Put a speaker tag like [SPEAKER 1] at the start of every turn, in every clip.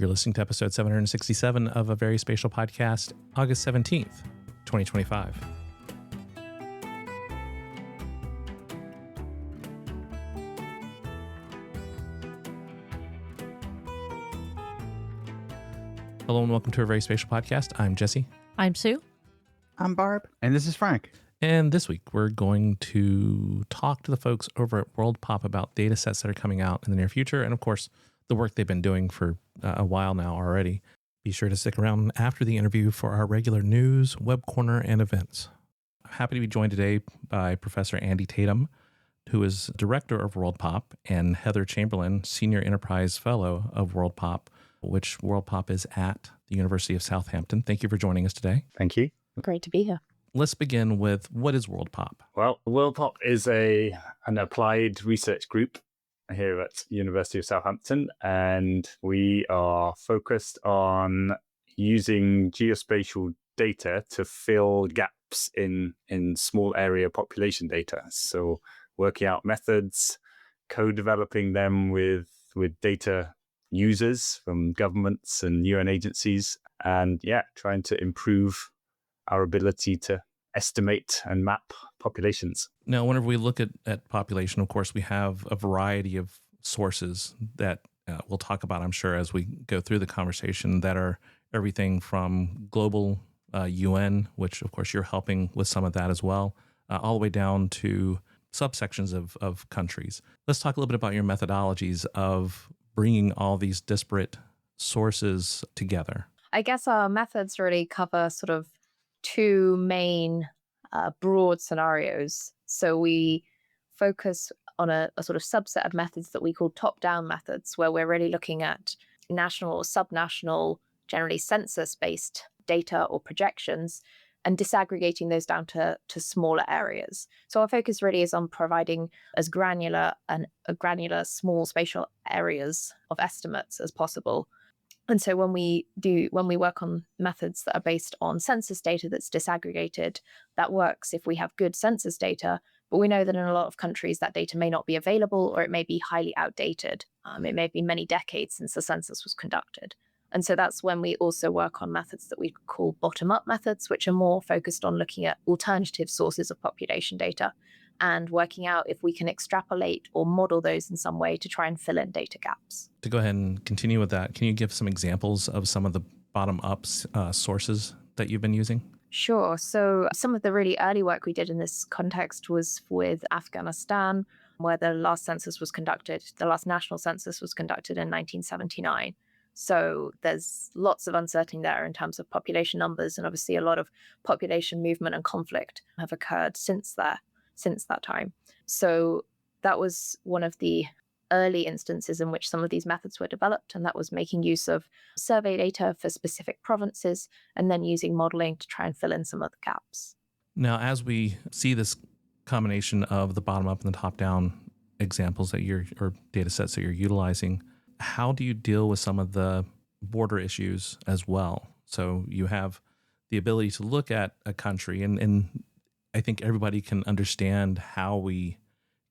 [SPEAKER 1] You're listening to episode 767 of a VerySpatial podcast, August 17th, 2025. Hello and welcome to a VerySpatial podcast. I'm Jesse.
[SPEAKER 2] I'm Sue.
[SPEAKER 3] I'm Barb.
[SPEAKER 4] And this is Frank.
[SPEAKER 1] And this week, we're going to talk to the folks over at WorldPop about data sets that are coming out in the near future. And of course, the work they've been doing for a while now already. Be sure to stick around after the interview for our regular news, web corner, and events. I'm happy to be joined today by Professor Andy Tatem, who is director of WorldPop, and Heather Chamberlain, senior enterprise fellow of WorldPop, which WorldPop is at the University of Southampton. Thank you for joining us today.
[SPEAKER 4] Thank you.
[SPEAKER 2] Great to be here.
[SPEAKER 1] Let's begin with, what is WorldPop?
[SPEAKER 4] Well, WorldPop is an applied research group here at University of Southampton, and we are focused on using geospatial data to fill gaps in small area population data. So working out methods, co-developing them with data users from governments and UN agencies, and trying to improve our ability to estimate and map populations.
[SPEAKER 1] Now, whenever we look at population, of course, we have a variety of sources that we'll talk about, I'm sure, as we go through the conversation, that are everything from global UN, which, of course, you're helping with some of that as well, all the way down to subsections of countries. Let's talk a little bit about your methodologies of bringing all these disparate sources together.
[SPEAKER 2] I guess our methods really cover sort of two main broad scenarios. So we focus on a sort of subset of methods that we call top-down methods, where we're really looking at national or subnational, generally census-based data or projections, and disaggregating those down to smaller areas. So our focus really is on providing as granular small spatial areas of estimates as possible. And so when we work on methods that are based on census data that's disaggregated, that works if we have good census data, but we know that in a lot of countries that data may not be available, or it may be highly outdated. It may be many decades since the census was conducted. And so that's when we also work on methods that we call bottom-up methods, which are more focused on looking at alternative sources of population data and working out if we can extrapolate or model those in some way to try and fill in data gaps.
[SPEAKER 1] To go ahead and continue with that, can you give some examples of some of the bottom-up sources that you've been using?
[SPEAKER 2] Sure. So some of the really early work we did in this context was with Afghanistan, where the last national census was conducted in 1979. So there's lots of uncertainty there in terms of population numbers, and obviously a lot of population movement and conflict have occurred since that time. So that was one of the early instances in which some of these methods were developed, and that was making use of survey data for specific provinces and then using modeling to try and fill in some of the gaps.
[SPEAKER 1] Now, as we see this combination of the bottom-up and the top-down examples or data sets that you're utilizing, how do you deal with some of the border issues as well? So you have the ability to look at a country, and I think everybody can understand how we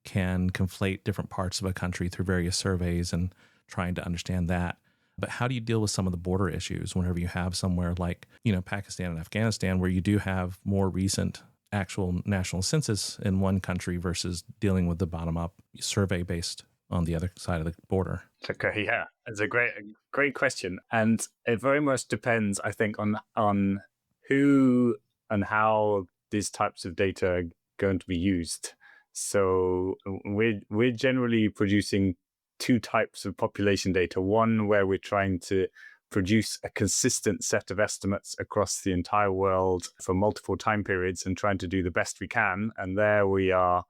[SPEAKER 1] can conflate different parts of a country through various surveys and trying to understand that. But how do you deal with some of the border issues whenever you have somewhere like, Pakistan and Afghanistan, where you do have more recent actual national census in one country versus dealing with the bottom-up survey based on the other side of the border?
[SPEAKER 4] Okay, yeah, it's a great question, and it very much depends, I think, on who and how these types of data are going to be used. So we're generally producing two types of population data. One where we're trying to produce a consistent set of estimates across the entire world for multiple time periods and trying to do the best we can. And there we are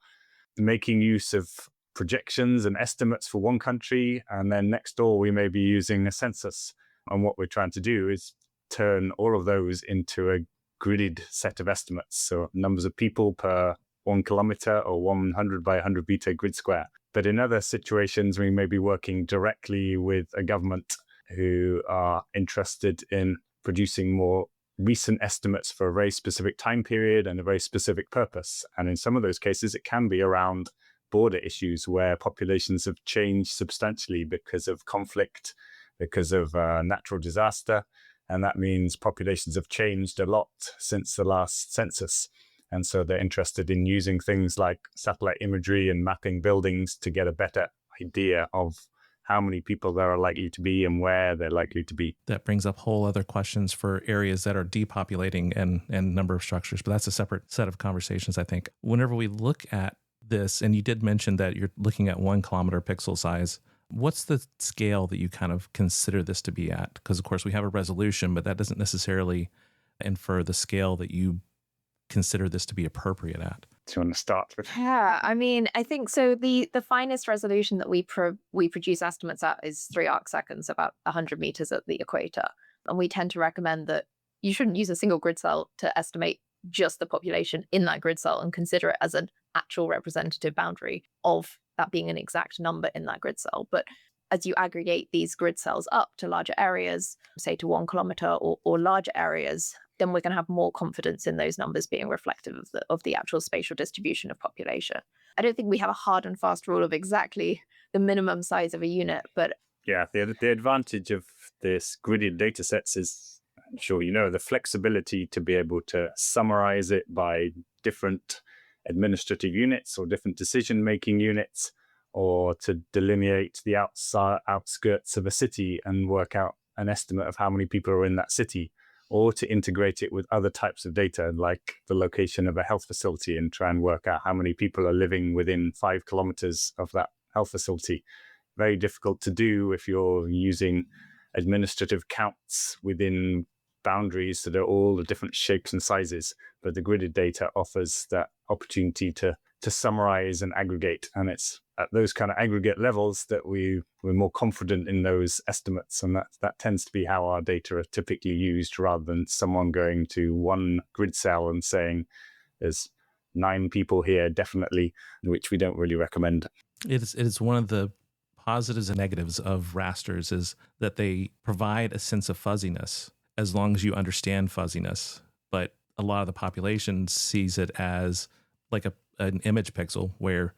[SPEAKER 4] making use of projections and estimates for one country, and then next door we may be using a census. And what we're trying to do is turn all of those into a gridded set of estimates. So numbers of people per 1 kilometer or 100 by 100 meter grid square. But in other situations, we may be working directly with a government who are interested in producing more recent estimates for a very specific time period and a very specific purpose. And in some of those cases, it can be around border issues where populations have changed substantially because of conflict because of natural disaster. And that means populations have changed a lot since the last census. And so they're interested in using things like satellite imagery and mapping buildings to get a better idea of how many people there are likely to be and where they're likely to be.
[SPEAKER 1] That brings up whole other questions for areas that are depopulating and number of structures, but that's a separate set of conversations, I think. Whenever we look at this, and you did mention that you're looking at 1 kilometer pixel size, what's the scale that you kind of consider this to be at? Because, of course, we have a resolution, but that doesn't necessarily infer the scale that you consider this to be appropriate at.
[SPEAKER 4] Do you want to start with?
[SPEAKER 2] Yeah, I mean, I think so. The finest resolution that we produce estimates at is 3 arc seconds, about 100 meters at the equator. And we tend to recommend that you shouldn't use a single grid cell to estimate just the population in that grid cell and consider it as an actual representative boundary of that being an exact number in that grid cell. But as you aggregate these grid cells up to larger areas, say to 1 kilometer or larger areas, then we're going to have more confidence in those numbers being reflective of the actual spatial distribution of population. I don't think we have a hard and fast rule of exactly the minimum size of a unit, but
[SPEAKER 4] yeah, the advantage of this gridded data sets is, I'm sure you know, the flexibility to be able to summarize it by different administrative units or different decision-making units, or to delineate the outskirts of a city and work out an estimate of how many people are in that city, or to integrate it with other types of data, like the location of a health facility, and try and work out how many people are living within 5 kilometers of that health facility. Very difficult to do if you're using administrative counts within boundaries that are all the different shapes and sizes. But the gridded data offers that opportunity to summarize and aggregate. And it's at those kind of aggregate levels that we're more confident in those estimates. And that tends to be how our data are typically used, rather than someone going to one grid cell and saying there's 9 people here, definitely, which we don't really recommend.
[SPEAKER 1] It is one of the positives and negatives of rasters is that they provide a sense of fuzziness as long as you understand fuzziness. But a lot of the population sees it as like an image pixel, where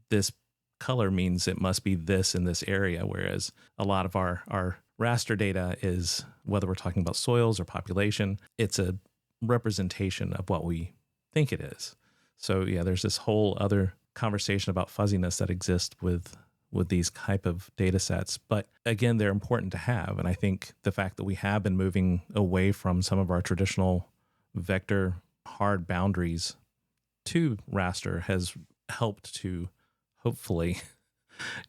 [SPEAKER 1] this color means it must be this in this area, whereas a lot of our raster data is, whether we're talking about soils or population, it's a representation of what we think it is. So yeah, there's this whole other conversation about fuzziness that exists with these type of data sets. But again, they're important to have. And I think the fact that we have been moving away from some of our traditional vector hard boundaries to raster has helped to hopefully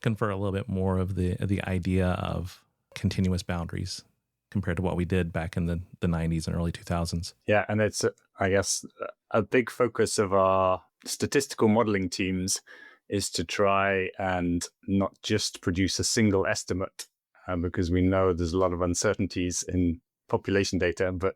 [SPEAKER 1] confer a little bit more of the idea of continuous boundaries compared to what we did back in the 90s and early 2000s.
[SPEAKER 4] Yeah, and it's, I guess, a big focus of our statistical modeling teams is to try and not just produce a single estimate, because we know there's a lot of uncertainties in population data, but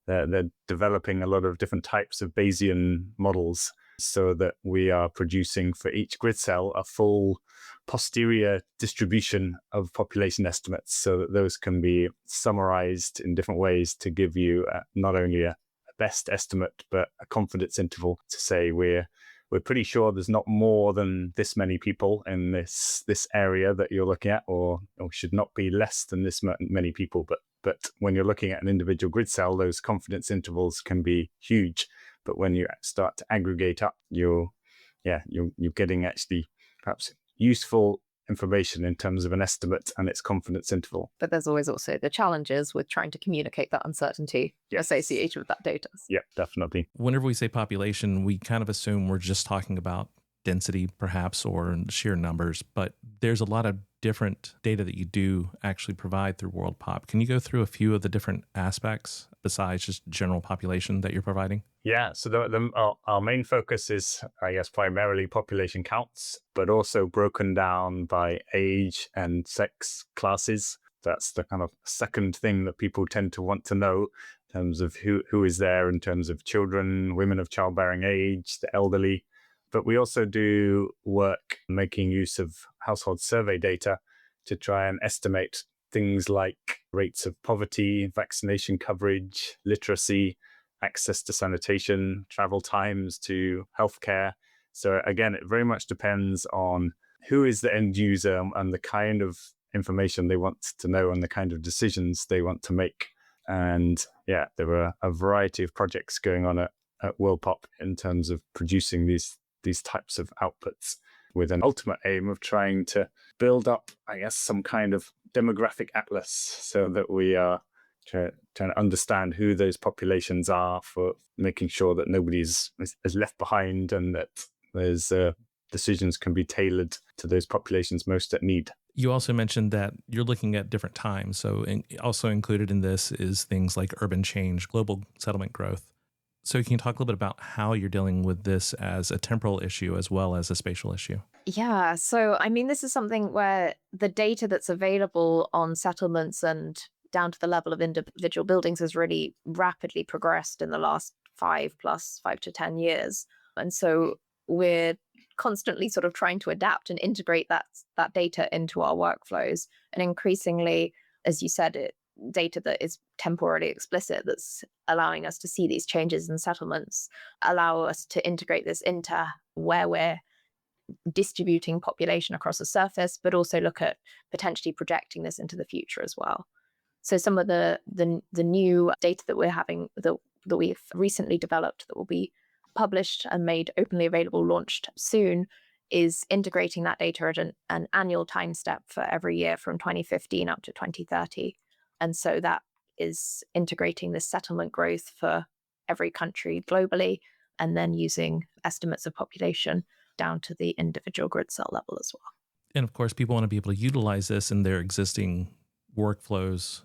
[SPEAKER 4] they're developing a lot of different types of Bayesian models so that we are producing for each grid cell a full posterior distribution of population estimates, so that those can be summarized in different ways to give you not only a best estimate, but a confidence interval to say we're pretty sure there's not more than this many people in this area that you're looking at, or should not be less than this many people. But when you're looking at an individual grid cell, those confidence intervals can be huge. But when you start to aggregate up, you're getting actually perhaps useful information in terms of an estimate and its confidence interval.
[SPEAKER 2] But there's always also the challenges with trying to communicate that uncertainty associated with that data.
[SPEAKER 4] Yeah, definitely.
[SPEAKER 1] Whenever we say population, we kind of assume we're just talking about density perhaps or sheer numbers, but there's a lot of different data that you do actually provide through WorldPop. Can you go through a few of the different aspects besides just general population that you're providing?
[SPEAKER 4] Yeah, so our main focus is, I guess, primarily population counts, but also broken down by age and sex classes. That's the kind of second thing that people tend to want to know in terms of who is there in terms of children, women of childbearing age, the elderly. But we also do work making use of household survey data to try and estimate things like rates of poverty, vaccination coverage, literacy, access to sanitation, travel times to healthcare. So again, it very much depends on who is the end user and the kind of information they want to know and the kind of decisions they want to make. And yeah, there were a variety of projects going on at WorldPop in terms of producing these types of outputs, with an ultimate aim of trying to build up, I guess, some kind of demographic atlas so that we are trying to understand who those populations are, for making sure that nobody's is left behind, and that there's decisions can be tailored to those populations most at need.
[SPEAKER 1] You also mentioned that you're looking at different times. So also included in this is things like urban change, global settlement growth. So can you talk a little bit about how you're dealing with this as a temporal issue as well as a spatial issue?
[SPEAKER 2] Yeah, so I mean, this is something where the data that's available on settlements and down to the level of individual buildings has really rapidly progressed in the last 5 to 10 years. And so we're constantly sort of trying to adapt and integrate that data into our workflows. And increasingly, as you said, data that is temporally explicit, that's allowing us to see these changes in settlements, allow us to integrate this into where we're distributing population across the surface, but also look at potentially projecting this into the future as well. So some of the new data that we're having, that we've recently developed, that will be published and made openly available, launched soon, is integrating that data at an annual time step for every year from 2015 up to 2030. And so that is integrating this settlement growth for every country globally, and then using estimates of population down to the individual grid cell level as well.
[SPEAKER 1] And of course, people want to be able to utilize this in their existing workflows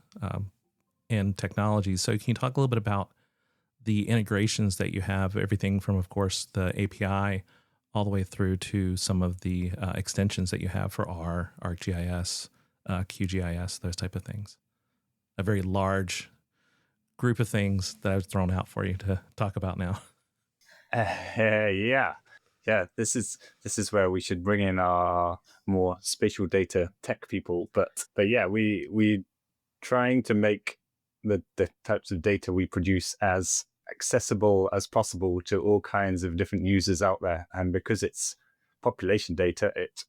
[SPEAKER 1] and technologies. So can you talk a little bit about the integrations that you have, everything from, of course, the API all the way through to some of the extensions that you have for R, ArcGIS, QGIS, those type of things? A very large group of things that I've thrown out for you to talk about now.
[SPEAKER 4] Yeah. This is where we should bring in our more spatial data tech people. But yeah, we trying to make the types of data we produce as accessible as possible to all kinds of different users out there. And because it's population data, it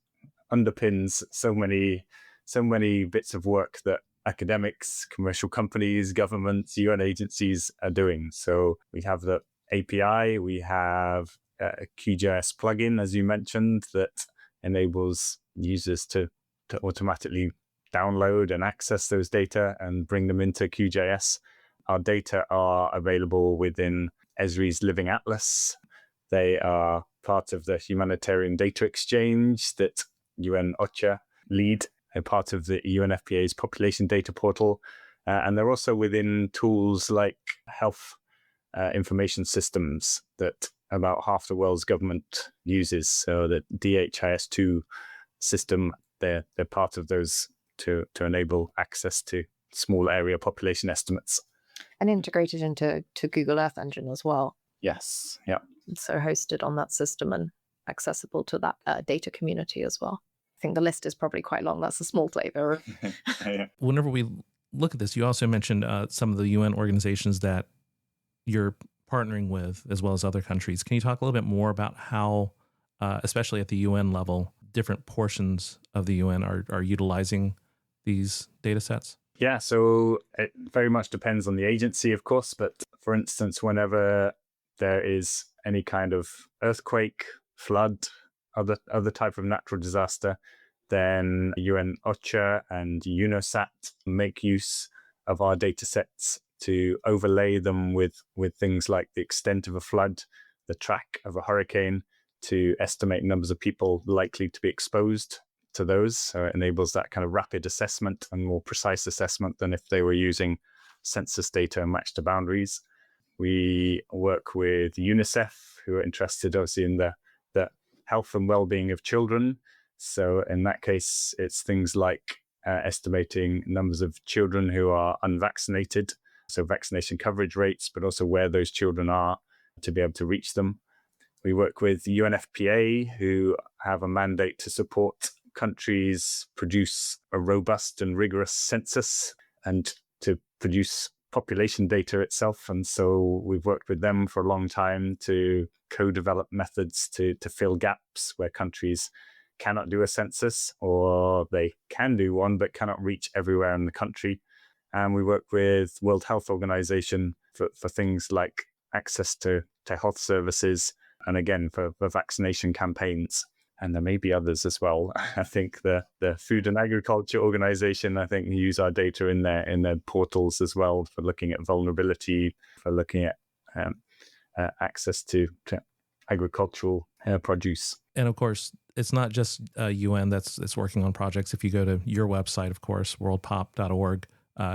[SPEAKER 4] underpins so many bits of work that academics, commercial companies, governments, UN agencies are doing. So we have the API, we have a QGIS plugin, as you mentioned, that enables users to automatically download and access those data and bring them into QGIS. Our data are available within Esri's Living Atlas. They are part of the Humanitarian Data Exchange that UN OCHA lead, and part of the UNFPA's Population Data Portal. And they're also within tools like health information systems that about half the world's government uses. So the DHIS2 system, they're part of those to enable access to small area population estimates.
[SPEAKER 2] And integrated into Google Earth Engine as well.
[SPEAKER 4] Yes, yeah.
[SPEAKER 2] So hosted on that system and accessible to that data community as well. I think the list is probably quite long. That's a small flavor.
[SPEAKER 1] Whenever we look at this, you also mentioned some of the UN organizations that you're partnering with, as well as other countries. Can you talk a little bit more about how, especially at the UN level, different portions of the UN are utilizing these data sets?
[SPEAKER 4] Yeah, so it very much depends on the agency, of course. But for instance, whenever there is any kind of earthquake, flood, other type of natural disaster, then UN OCHA and UNOSAT make use of our data sets to overlay them with things like the extent of a flood, the track of a hurricane, to estimate numbers of people likely to be exposed to those. So it enables that kind of rapid assessment and more precise assessment than if they were using census data matched to boundaries. We work with UNICEF, who are interested obviously in the health and well-being of children. So in that case, it's things like estimating numbers of children who are unvaccinated, so vaccination coverage rates, but also where those children are to be able to reach them. We work with the UNFPA, who have a mandate to support countries produce a robust and rigorous census and to produce population data itself. And so we've worked with them for a long time to co-develop methods to fill gaps where countries cannot do a census, or they can do one but cannot reach everywhere in the country. And we work with World Health Organization for things like access to health services, and again, for vaccination campaigns. And there may be others as well. I think the Food and Agriculture Organization, I think, use our data in their portals as well, for looking at vulnerability, for looking at access to agricultural produce.
[SPEAKER 1] And of course, it's not just UN that's working on projects. If you go to your website, of course, worldpop.org,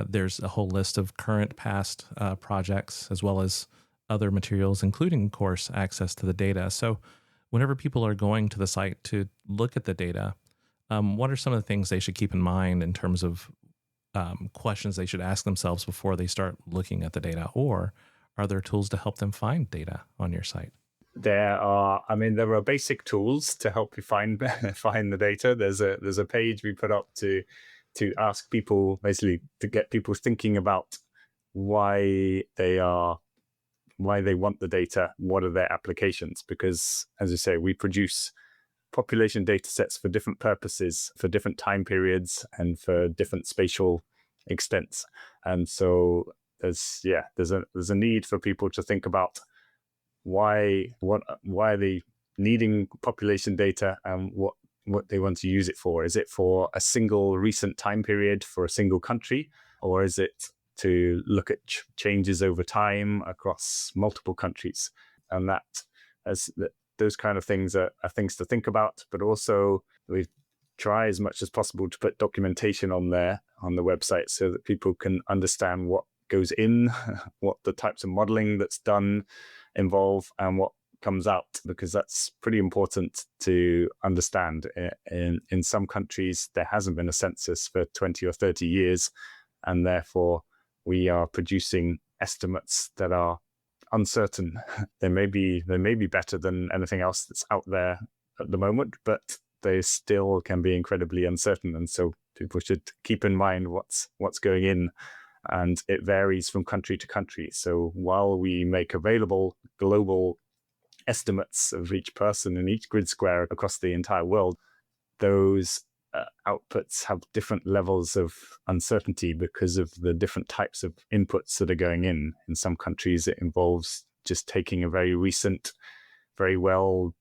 [SPEAKER 1] there's a whole list of current, past projects, as well as other materials, including, of course, access to the data. So whenever people are going to the site to look at the data, what are some of the things they should keep in mind in terms of questions they should ask themselves before they start looking at the data? Or are there tools to help them find data on your site?
[SPEAKER 4] There are basic tools to help you find the data. There's a page we put up to ask people, basically to get people thinking about why they want the data, what are their applications, because, as you say, we produce population data sets for different purposes, for different time periods, and for different spatial extents. And so there's a need for people to think about why are they needing population data, and what they want to use it for. Is it for a single recent time period for a single country, or is it to look at changes over time across multiple countries? And those kind of things are things to think about. But also, we try as much as possible to put documentation on the website, so that people can understand what goes in, what the types of modeling that's done involve, and what comes out, because that's pretty important to understand. In some countries, there hasn't been a census for 20 or 30 years, and therefore we are producing estimates that are uncertain. They may be better than anything else that's out there at the moment, but they still can be incredibly uncertain. And so people should keep in mind what's going in, and it varies from country to country. So while we make available global estimates of each person in each grid square across the entire world, those outputs have different levels of uncertainty because of the different types of inputs that are going in. In some countries, it involves just taking a very recent, very well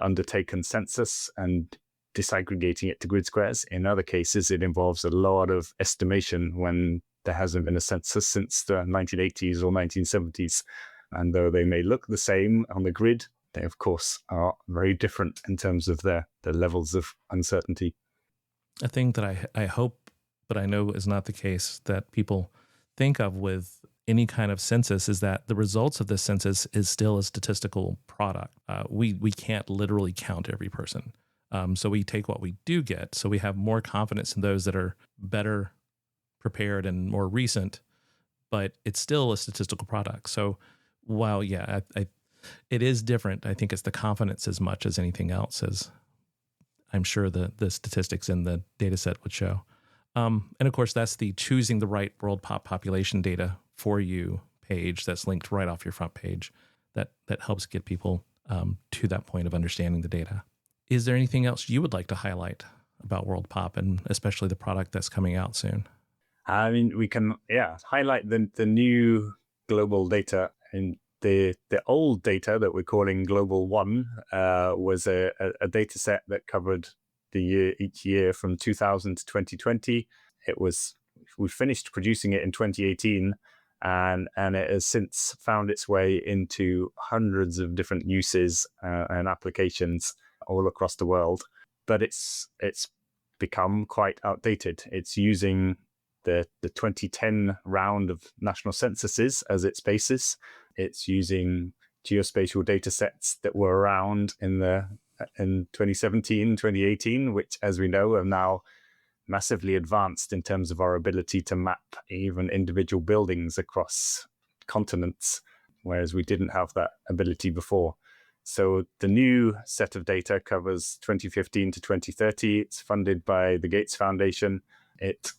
[SPEAKER 4] undertaken census and disaggregating it to grid squares. In other cases, it involves a lot of estimation when there hasn't been a census since the 1980s or 1970s. And though they may look the same on the grid, they, of course, are very different in terms of the levels of uncertainty.
[SPEAKER 1] A thing that I hope, but I know is not the case, that people think of with any kind of census is that the results of this census is still a statistical product. We can't literally count every person. So we take what we do get. So we have more confidence in those that are better prepared and more recent, but it's still a statistical product. So while, yeah, it is different, I think it's the confidence as much as anything else, as I'm sure the statistics in the data set would show. And of course, that's the choosing the right WorldPop population data for you page that's linked right off your front page that helps get people to that point of understanding the data. Is there anything else you would like to highlight about WorldPop, and especially the product that's coming out soon?
[SPEAKER 4] I mean, we can, highlight the new global data. And the old data that we're calling Global 1 was a data set that covered each year from 2000 to 2020. We finished producing it in 2018, and it has since found its way into hundreds of different uses and applications all across the world. But it's become quite outdated. It's using the 2010 round of national censuses as its basis. It's using geospatial data sets that were around in 2017, 2018, which, as we know, are now massively advanced in terms of our ability to map even individual buildings across continents, whereas we didn't have that ability before. So the new set of data covers 2015 to 2030. It's funded by the Gates Foundation. It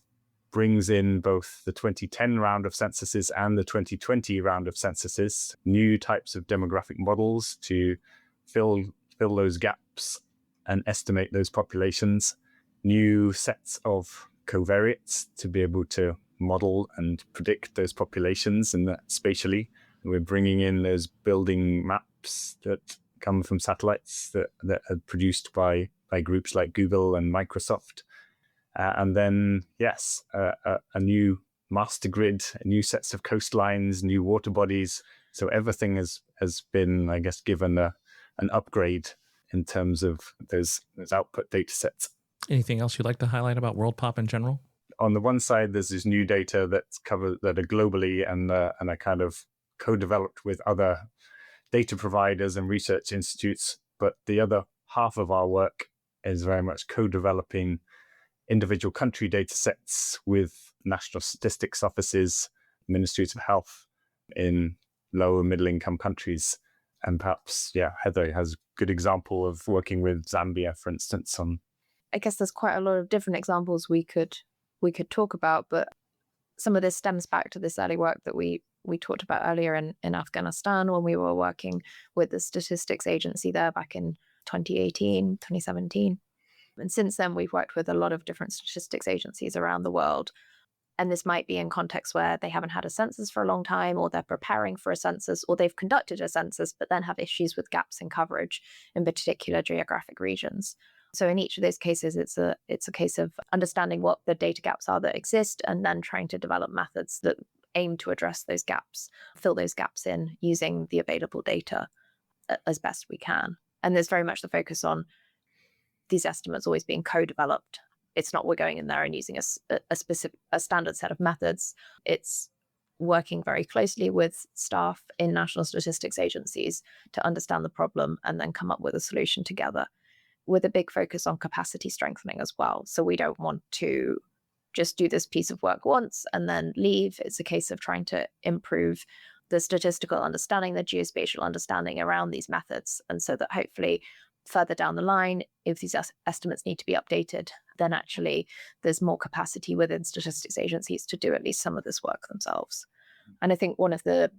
[SPEAKER 4] brings in both the 2010 round of censuses and the 2020 round of censuses, new types of demographic models to fill those gaps and estimate those populations, new sets of covariates to be able to model and predict those populations and that spatially. We're bringing in those building maps that come from satellites that are produced by groups like Google and Microsoft. And then, yes, a new master grid, new sets of coastlines, new water bodies. So everything has been, I guess, given an upgrade in terms of those output data sets.
[SPEAKER 1] Anything else you'd like to highlight about WorldPop in general?
[SPEAKER 4] On the one side, there's this new data that are globally and are kind of co-developed with other data providers and research institutes. But the other half of our work is very much co-developing individual country data sets with national statistics offices, ministries of health in low and middle income countries. And perhaps, Heather has a good example of working with Zambia, for instance.
[SPEAKER 2] I guess there's quite a lot of different examples we could talk about, but some of this stems back to this early work that we talked about earlier in Afghanistan when we were working with the statistics agency there back in 2018, 2017. And since then, we've worked with a lot of different statistics agencies around the world. And this might be in contexts where they haven't had a census for a long time, or they're preparing for a census, or they've conducted a census, but then have issues with gaps in coverage in particular geographic regions. So in each of those cases, it's a case of understanding what the data gaps are that exist, and then trying to develop methods that aim to address those gaps, fill those gaps in using the available data as best we can. And there's very much the focus on these estimates always being co-developed. It's not we're going in there and using a standard set of methods. It's working very closely with staff in national statistics agencies to understand the problem and then come up with a solution together, with a big focus on capacity strengthening as well. So we don't want to just do this piece of work once and then leave. It's a case of trying to improve the statistical understanding, the geospatial understanding around these methods. And so that hopefully further down the line, if these estimates need to be updated, then actually there's more capacity within statistics agencies to do at least some of this work themselves. And I think one of the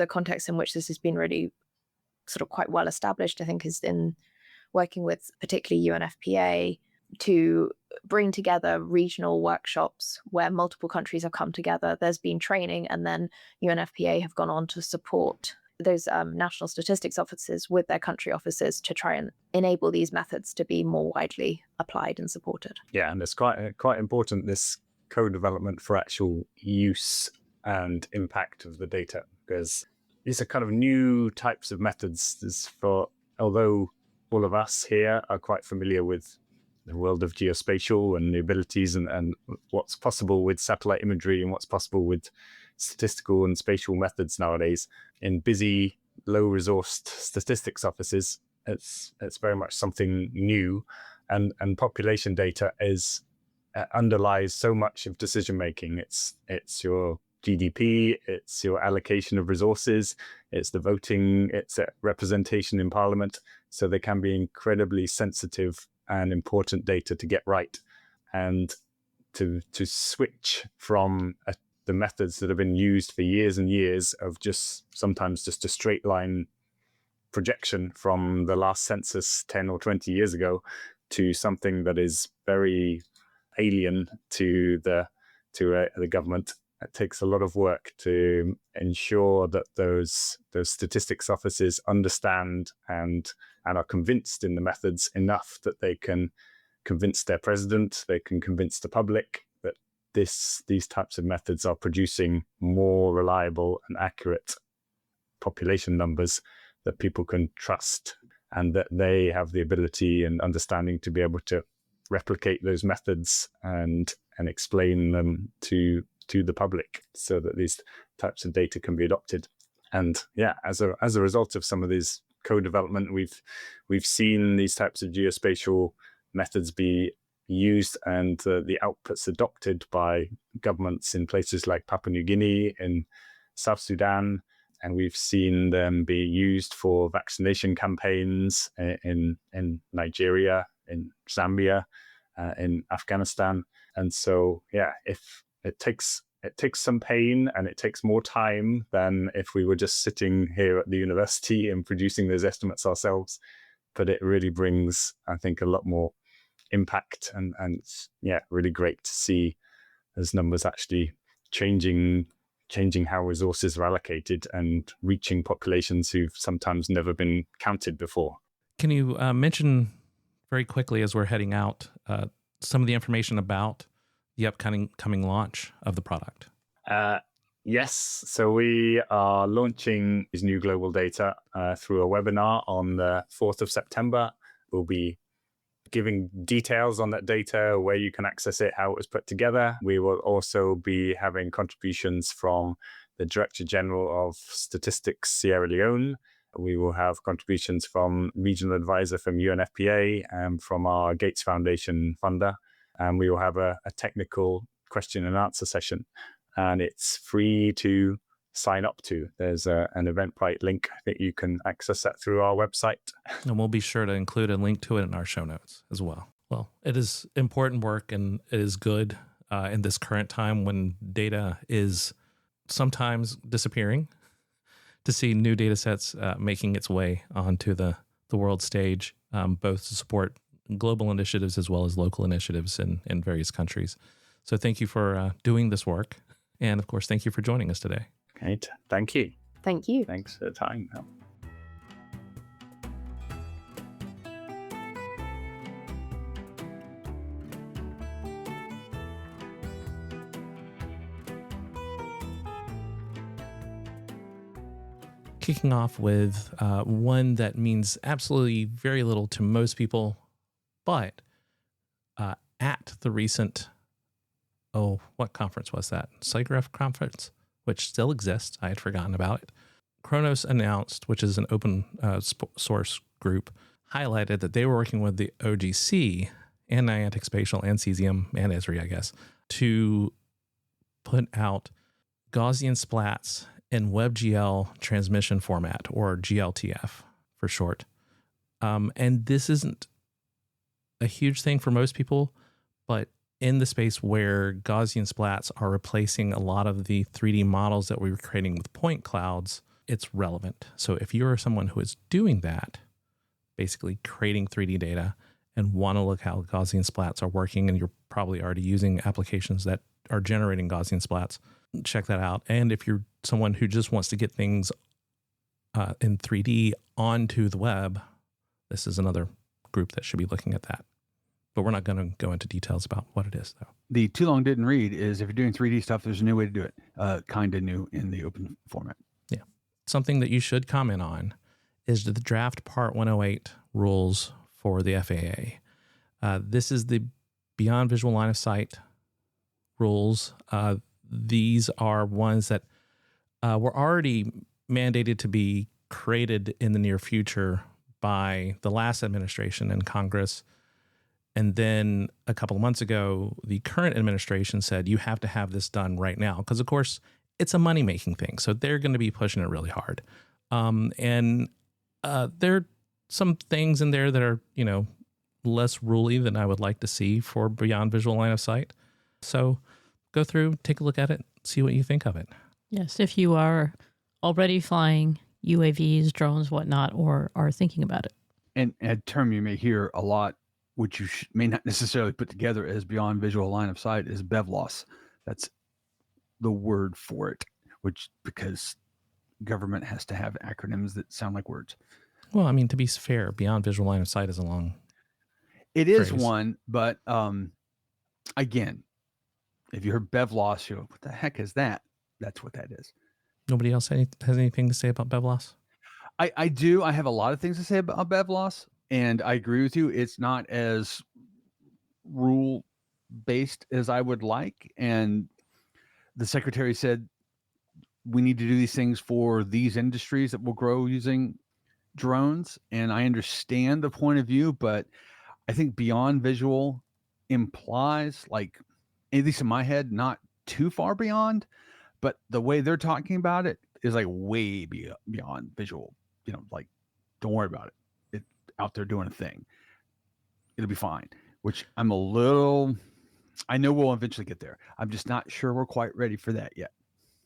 [SPEAKER 2] contexts in which this has been really sort of quite well established, I think, is in working with particularly UNFPA to bring together regional workshops where multiple countries have come together. There's been training, and then UNFPA have gone on to support those national statistics offices with their country offices to try and enable these methods to be more widely applied and supported.
[SPEAKER 4] Yeah, and it's quite important, this co-development for actual use and impact of the data, because these are kind of new types of methods. Although all of us here are quite familiar with the world of geospatial and the abilities and what's possible with satellite imagery and what's possible with statistical and spatial methods nowadays, in busy, low-resourced statistics offices, it's very much something new, and population data underlies so much of decision making. It's your GDP, it's your allocation of resources, it's the voting, it's representation in parliament. So they can be incredibly sensitive and important data to get right, and to switch from the methods that have been used for years and years of sometimes just a straight line projection from the last census 10 or 20 years ago to something that is very alien to the government. It takes a lot of work to ensure that those statistics offices understand and are convinced in the methods enough that they can convince their president, they can convince the public that these types of methods are producing more reliable and accurate population numbers that people can trust, and that they have the ability and understanding to be able to replicate those methods and explain them to the public, so that these types of data can be adopted. And as a result of some of these co-development, we've seen these types of geospatial methods be used and the outputs adopted by governments in places like Papua New Guinea, in South Sudan, and we've seen them be used for vaccination campaigns in Nigeria, in Zambia, in Afghanistan. And so, if it takes some pain and it takes more time than if we were just sitting here at the university and producing those estimates ourselves, but it really brings, I think, a lot more impact, and it's, yeah, really great to see those numbers actually changing how resources are allocated and reaching populations who've sometimes never been counted before.
[SPEAKER 1] Can you mention very quickly, as we're heading out, some of the information about the upcoming launch of the product?
[SPEAKER 4] Yes. So we are launching this new global data through a webinar on the 4th of September. We'll be giving details on that data, where you can access it, how it was put together. We will also be having contributions from the Director General of Statistics Sierra Leone. We will have contributions from Regional Advisor from UNFPA and from our Gates Foundation funder. And we will have a technical question and answer session. And it's free to sign up to. There's an Eventbrite link that you can access that through our website.
[SPEAKER 1] And we'll be sure to include a link to it in our show notes as well. Well, it is important work, and it is good in this current time when data is sometimes disappearing, to see new data sets making its way onto the world stage, both to support global initiatives as well as local initiatives in various countries. So thank you for doing this work. And of course, thank you for joining us today.
[SPEAKER 4] Great. Thank you.
[SPEAKER 2] Thank you.
[SPEAKER 4] Thanks for the time.
[SPEAKER 1] Kicking off with one that means absolutely very little to most people, but at the recent, what conference was that? SIGGRAPH conference, which still exists. I had forgotten about it. Kronos announced, which is an open source group, highlighted that they were working with the OGC and Niantic Spatial and Cesium and Esri, I guess, to put out Gaussian splats in WebGL transmission format, or GLTF for short. And this isn't a huge thing for most people, but in the space where Gaussian splats are replacing a lot of the 3D models that we were creating with point clouds, it's relevant. So if you're someone who is doing that, basically creating 3D data, and want to look how Gaussian splats are working, and you're probably already using applications that are generating Gaussian splats, check that out. And if you're someone who just wants to get things in 3D onto the web, this is another group that should be looking at that. But we're not going to go into details about what it is, though.
[SPEAKER 3] The too long didn't read is, if you're doing 3D stuff, there's a new way to do it. Kind of new in the open format.
[SPEAKER 1] Yeah. Something that you should comment on is the draft Part 108 rules for the FAA. This is the Beyond Visual Line of Sight rules. These are ones that were already mandated to be created in the near future by the last administration and Congress. And then a couple of months ago, the current administration said, you have to have this done right now. Because, of course, it's a money-making thing. So they're going to be pushing it really hard. And there are some things in there that are, less ruly than I would like to see for Beyond Visual Line of Sight. So go through, take a look at it, see what you think of it.
[SPEAKER 5] Yes, if you are already flying UAVs, drones, whatnot, or are thinking about it.
[SPEAKER 3] And a term you may hear a lot, which you may not necessarily put together as Beyond Visual Line of Sight, is BevLoss. That's the word for it, because government has to have acronyms that sound like words.
[SPEAKER 1] Well, I mean, to be fair, Beyond Visual Line of Sight is a long
[SPEAKER 3] It is
[SPEAKER 1] phrase.
[SPEAKER 3] one, but again, if you heard BevLoss, you go, what the heck is that? That's what that is.
[SPEAKER 1] Nobody else has anything to say about BevLoss?
[SPEAKER 3] I do. I have a lot of things to say about BevLoss, and I agree with you. It's not as rule-based as I would like. And the secretary said, we need to do these things for these industries that will grow using drones. And I understand the point of view, but I think Beyond Visual implies, like, at least in my head, not too far beyond, but the way they're talking about it is like way beyond visual. Like, don't worry about it. It's out there doing a thing. It'll be fine, which I know we'll eventually get there. I'm just not sure we're quite ready for that yet.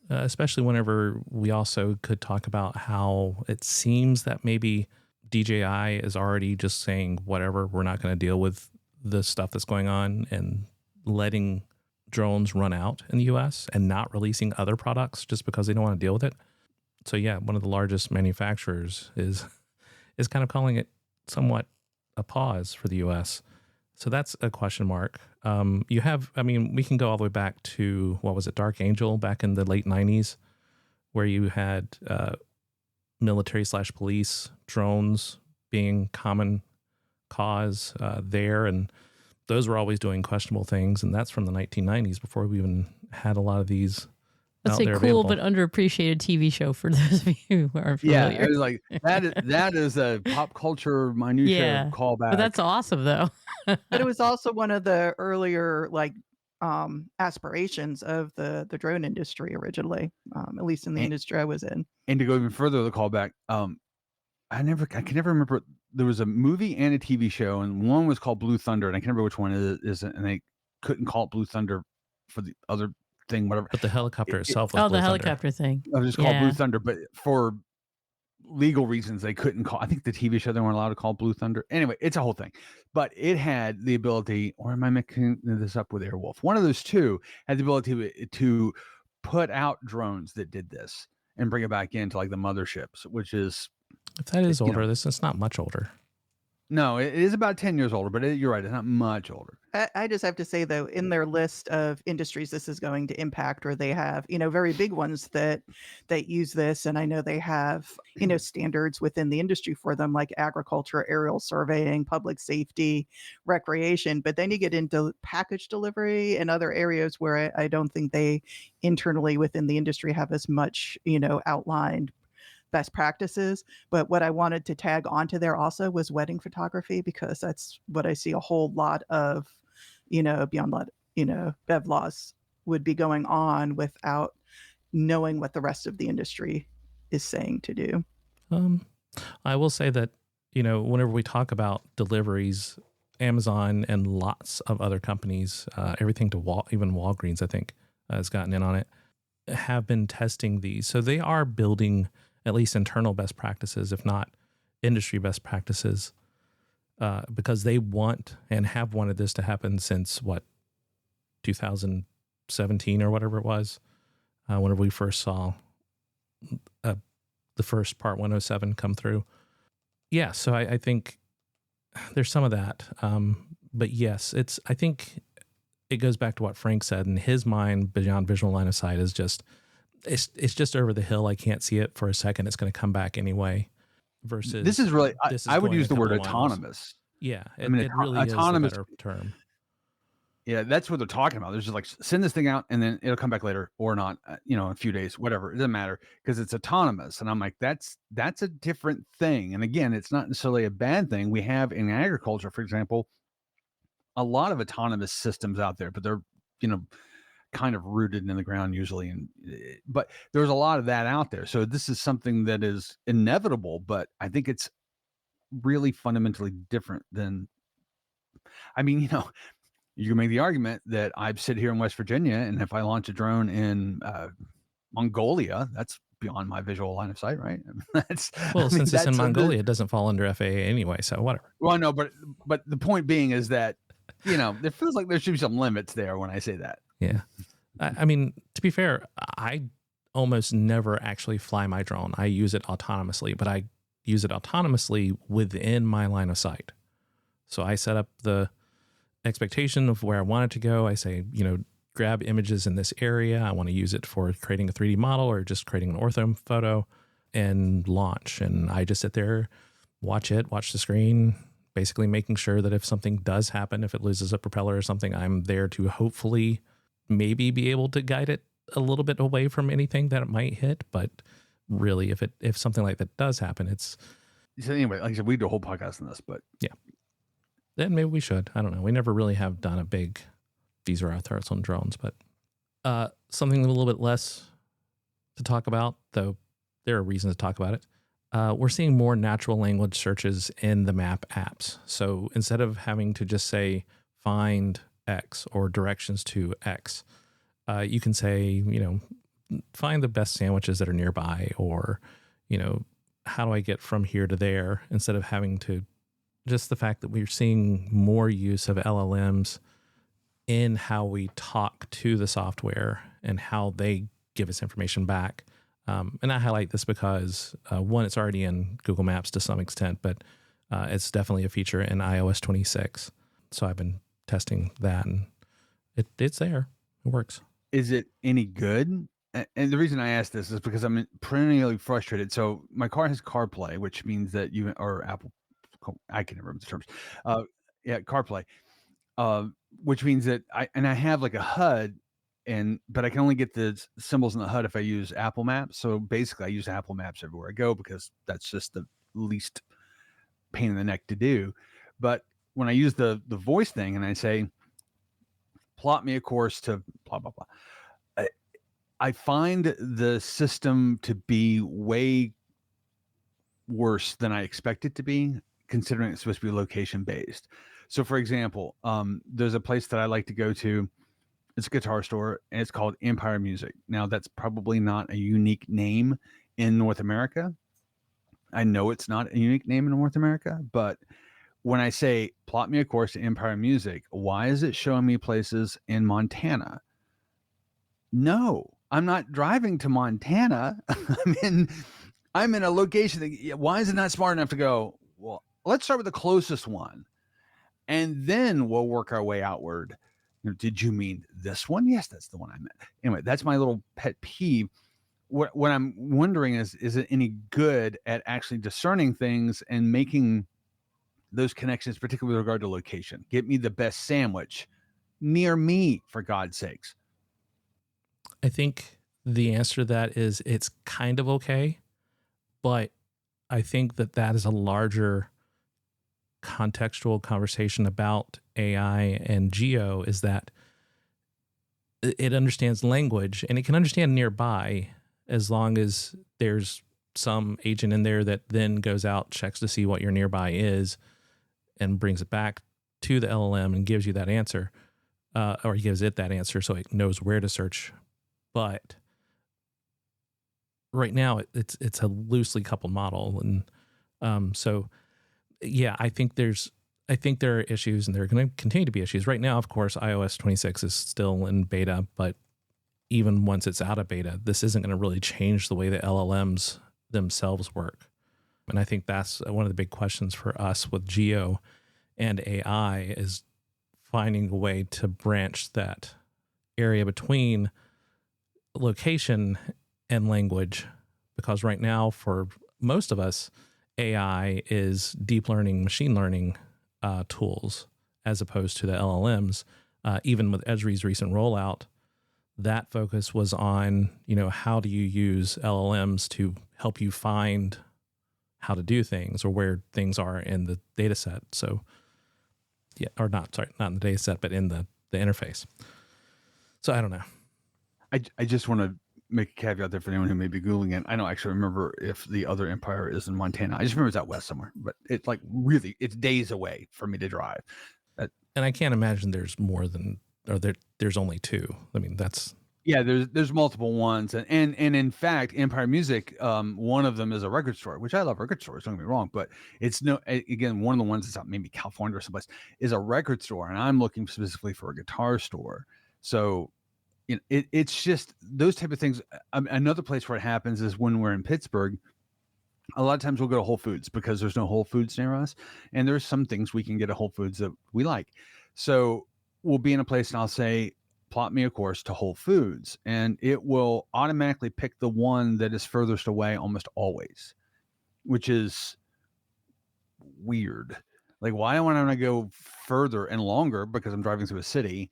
[SPEAKER 1] Especially whenever we also could talk about how it seems that maybe DJI is already just saying, whatever, we're not going to deal with the stuff that's going on, and letting drones run out in the US and not releasing other products just because they don't want to deal with it. So yeah, one of the largest manufacturers is kind of calling it somewhat a pause for the US. So that's a question mark. We can go all the way back to, what was it, Dark Angel back in the late 90s, where you had military/police drones being common cause there. And those were always doing questionable things. And that's from the 1990s, before we even had a lot of these.
[SPEAKER 5] That's a cool
[SPEAKER 1] available.
[SPEAKER 5] but underappreciated TV show for those of you who aren't familiar.
[SPEAKER 3] Yeah, it was like that is a pop culture minutia callback.
[SPEAKER 5] But that's awesome, though.
[SPEAKER 6] But it was also one of the earlier aspirations of the drone industry originally, at least in the industry I was in.
[SPEAKER 3] And to go even further, the callback, I can never remember. There was a movie and a TV show, and one was called Blue Thunder, and I can't remember which one it is, and they couldn't call it Blue Thunder for the other thing, whatever.
[SPEAKER 1] But the helicopter itself was Blue
[SPEAKER 5] the
[SPEAKER 1] Thunder.
[SPEAKER 5] helicopter thing.
[SPEAKER 3] It was just called Blue Thunder, but for legal reasons, they couldn't call. I think the TV show they weren't allowed to call Blue Thunder. Anyway, it's a whole thing. But it had the ability, or am I mixing this up with Airwolf? One of those two had the ability to put out drones that did this and bring it back into like the motherships, which is.
[SPEAKER 1] If that is older, this is not much older.
[SPEAKER 3] No, it is about 10 years older, but you're right. It's not much older.
[SPEAKER 6] I just have to say, though, in their list of industries this is going to impact, or they have, very big ones that use this. And I know they have, standards within the industry for them, like agriculture, aerial surveying, public safety, recreation. But then you get into package delivery and other areas where I don't think they internally within the industry have as much, outlined best practices. But what I wanted to tag onto there also was wedding photography, because that's what I see a whole lot of, beyond that, BEV laws would be going on without knowing what the rest of the industry is saying to do.
[SPEAKER 1] I will say that, whenever we talk about deliveries, Amazon and lots of other companies, everything to even Walgreens, I think, has gotten in on it, have been testing these. So they are building at least internal best practices, if not industry best practices, because they want and have wanted this to happen since 2017 or whatever it was, whenever we first saw the first Part 107 come through. Yeah, so I think there's some of that. But yes, I think it goes back to what Frank said. In his mind, beyond visual line of sight is just, it's just over the hill. I can't see it for a second. It's going to come back anyway. Versus
[SPEAKER 3] this is really, I would use the word autonomous.
[SPEAKER 1] Yeah, it really autonomous is a better term.
[SPEAKER 3] Yeah, that's what they're talking about. There's just like, send this thing out and then it'll come back later or not, in a few days, whatever. It doesn't matter, because it's autonomous. And I'm like, that's a different thing. And again, it's not necessarily a bad thing. We have in agriculture, for example, a lot of autonomous systems out there, but they're, kind of rooted in the ground usually. But there's a lot of that out there. So this is something that is inevitable, but I think it's really fundamentally different than, you can make the argument that I sit here in West Virginia, and if I launch a drone in Mongolia, that's beyond my visual line of sight, right?
[SPEAKER 1] Since it's in Mongolia, it doesn't fall under FAA anyway, so whatever.
[SPEAKER 3] Well, no, but the point being is that, it feels like there should be some limits there when I say that.
[SPEAKER 1] Yeah. To be fair, I almost never actually fly my drone. I use it autonomously, but I use it autonomously within my line of sight. So I set up the expectation of where I want it to go. I say, grab images in this area. I want to use it for creating a 3D model or just creating an ortho photo, and launch. And I just sit there, watch the screen, basically making sure that if something does happen, if it loses a propeller or something, I'm there to hopefully maybe be able to guide it a little bit away from anything that it might hit. But really, if something like that does happen, it's...
[SPEAKER 3] So anyway, like I said, we do a whole podcast on this, but...
[SPEAKER 1] Yeah. Then maybe we should. I don't know. We never really have done a big, these are our thoughts on drones, but something a little bit less to talk about, though there are reasons to talk about it. We're seeing more natural language searches in the map apps. So instead of having to just say, find X or directions to X, you can say, find the best sandwiches that are nearby, or, how do I get from here to there instead of having to, just the fact that we're seeing more use of LLMs in how we talk to the software and how they give us information back. And I highlight this because, one, it's already in Google Maps to some extent, but it's definitely a feature in iOS 26. So I've been testing that, and it's there. It works.
[SPEAKER 3] Is it any good? And the reason I ask this is because I'm perennially frustrated. So my car has CarPlay, which means that or Apple, I can never remember the terms. CarPlay, which means that I have like a HUD, but I can only get the symbols in the HUD if I use Apple Maps. So basically, I use Apple Maps everywhere I go because that's just the least pain in the neck to do. But when I use the voice thing and I say, plot me a course to blah, blah, blah, I find the system to be way worse than I expect it to be, considering it's supposed to be location based. So for example, there's a place that I like to go to. It's a guitar store, and it's called Empire Music. Now, that's probably not a unique name in North America. I know it's not a unique name in North America, but when I say plot me a course to Empire Music, why is it showing me places in Montana? No, I'm not driving to Montana. I'm in a location that, why is it not smart enough to go, well, let's start with the closest one, and then we'll work our way outward. Did you mean this one? Yes, that's the one I meant. Anyway, that's my little pet peeve. What I'm wondering is it any good at actually discerning things and making those connections, particularly with regard to location? Get me the best sandwich near me, for God's sakes.
[SPEAKER 1] I think the answer to that is it's kind of okay, but I think that is a larger contextual conversation about AI and geo, is that it understands language and it can understand nearby as long as there's some agent in there that then goes out, checks to see what your nearby is, and brings it back to the LLM and gives you that answer, or gives it that answer so it knows where to search. But right now it's a loosely coupled model, and so yeah, I think there are issues, and there are going to continue to be issues. Right now, of course, iOS 26 is still in beta, but even once it's out of beta, this isn't going to really change the way the LLMs themselves work. And I think that's one of the big questions for us with Geo and AI, is finding a way to branch that area between location and language, because right now for most of us, AI is deep learning, machine learning tools, as opposed to the LLMs. Even with Esri's recent rollout, that focus was on, how do you use LLMs to help you find how to do things or where things are in the data set. So, yeah, or not in the data set, but in the interface. So I don't know.
[SPEAKER 3] I just want to make a caveat there for anyone who may be Googling it. I don't actually remember if the other empire is in Montana. I just remember it's out west somewhere, but it's like really, it's days away for me to drive.
[SPEAKER 1] And I can't imagine there's more than, or there's only two. I mean, that's.
[SPEAKER 3] Yeah, there's multiple ones. And in fact, Empire Music, one of them is a record store, which I love record stores, don't get me wrong, but it's again, one of the ones that's out maybe California or someplace is a record store. And I'm looking specifically for a guitar store. So, it's just those type of things. Another place where it happens is when we're in Pittsburgh. A lot of times we'll go to Whole Foods because there's no Whole Foods near us, and there's some things we can get at Whole Foods that we like. So we'll be in a place and I'll say, plot me a course to Whole Foods, and it will automatically pick the one that is furthest away almost always, which is weird. Like, why don't I go further and longer because I'm driving through a city?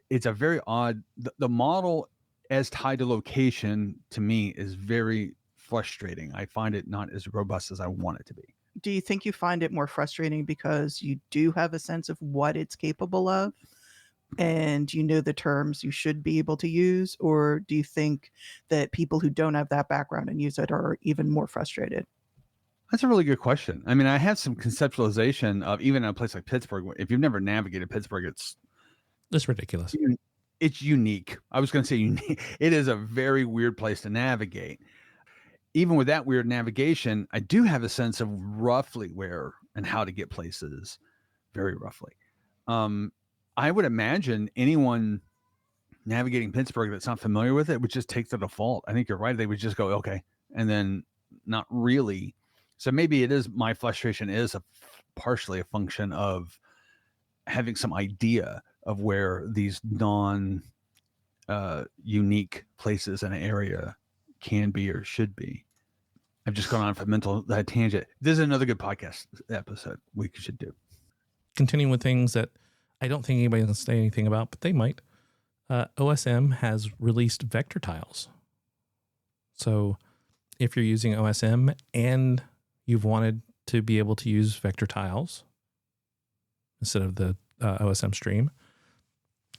[SPEAKER 3] It's a very odd, the model as tied to location to me is very frustrating. I find it not as robust as I want it to be.
[SPEAKER 6] Do you think you find it more frustrating because you do have a sense of what it's capable of and the terms you should be able to use? Or do you think that people who don't have that background and use it are even more frustrated?
[SPEAKER 3] That's a really good question. I mean, I have some conceptualization of, even in a place like Pittsburgh, if you've never navigated Pittsburgh, it's
[SPEAKER 1] ridiculous.
[SPEAKER 3] It's unique. I was going to say unique. It is a very weird place to navigate. even with that weird navigation, I do have a sense of roughly where and how to get places, very roughly. I would imagine anyone navigating Pittsburgh that's not familiar with it would just take the default. I think you're right. They would just go, okay, and then not really. So maybe it is, my frustration is partially a function of having some idea of where these unique places in an area can be or should be. I've just gone on for mental tangent. This is another good podcast episode we should do.
[SPEAKER 1] Continuing with things that I don't think anybody can say anything about, but they might. OSM has released vector tiles. So if you're using OSM and you've wanted to be able to use vector tiles instead of the OSM stream,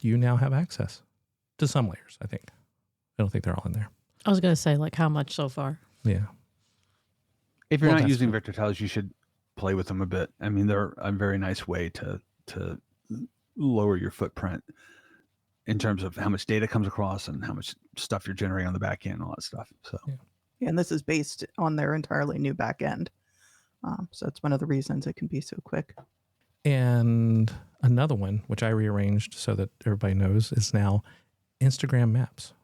[SPEAKER 1] you now have access to some layers, I think. I don't think they're all in there.
[SPEAKER 5] I was going to say, like, how much so far?
[SPEAKER 1] Yeah.
[SPEAKER 3] If you're not using vector tiles, you should play with them a bit. I mean, they're a very nice way to lower your footprint in terms of how much data comes across and how much stuff you're generating on the back end, all that stuff. So,
[SPEAKER 6] yeah, and this is based on their entirely new back end. So it's one of the reasons it can be so quick.
[SPEAKER 1] And another one, which I rearranged so that everybody knows, is now Instagram Maps.